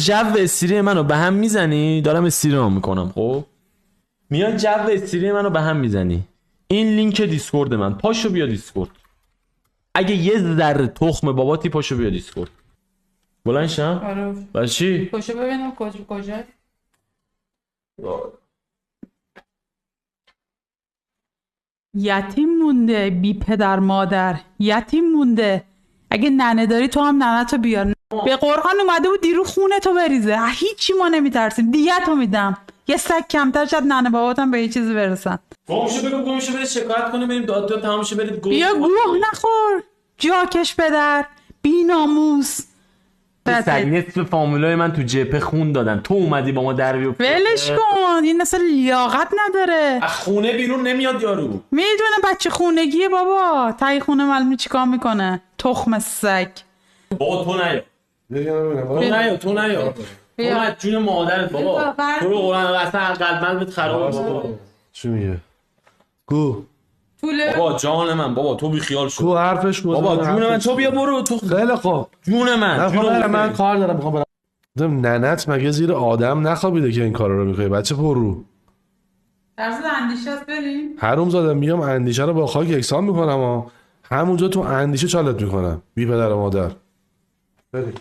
جو استری منو به هم میزنی، دارم استریام میکنم. خب میاد جو استری منو به هم میزنی. این لینک دیسکورد من، پاشو بیا دیسکورد. اگه یه ذره تخم باباتی پاشو بیا دیسکورد. بلند شم. آره. برای چی؟ پاشو ببینم کجا. یتیم مونده، بی پدر مادر یتیم مونده. اگه ننه داری تو هم ننه تو بیار. به قرآن اومده بود دیرو خونه تو بریزه. هیچی ما نمیترسیم، دیگه تو میدم. یه سگ کمتر شد ننه باباتم به یه چیزی برسن. گمشو بگو، گمشو برید شکایت کنه، بریم دادگاه تمام شه، برید گوه. بیا گوه نخور، جاکش پدر بی ناموس. سگ نصف فامیلای من تو جبهه خون دادن، تو اومدی با ما در بیفتی. ولش کن، این اصلا لیاقت نداره. از خونه بیرون نمیاد یارو. میدونه بچه خونگیه بابا، تایی خونه معلومه چیکار میکنه. تخم سگ. بابا تو نیا. تو نیا. تو از جون مادرت بابا. تو رو قرآن اصلا قلبت خراب شد. چی میگه؟ گو بابا جان من، بابا تو بی خیال شو. گو حرفش گو. بابا جون من، تو بیا برو تو. خیلی خوب. جون من کار دارم، میخوام برم. ننت مگه زیر آدم نخوابیده که این کارا رو میکنی؟ بچه پر رو درصد اندیشه است. بریم حروم زاده، میام اندیشه رو با خاک یکسان میکنم همونجا تو اندیشه چالت میکنم. بی پدر و مادر. بریم.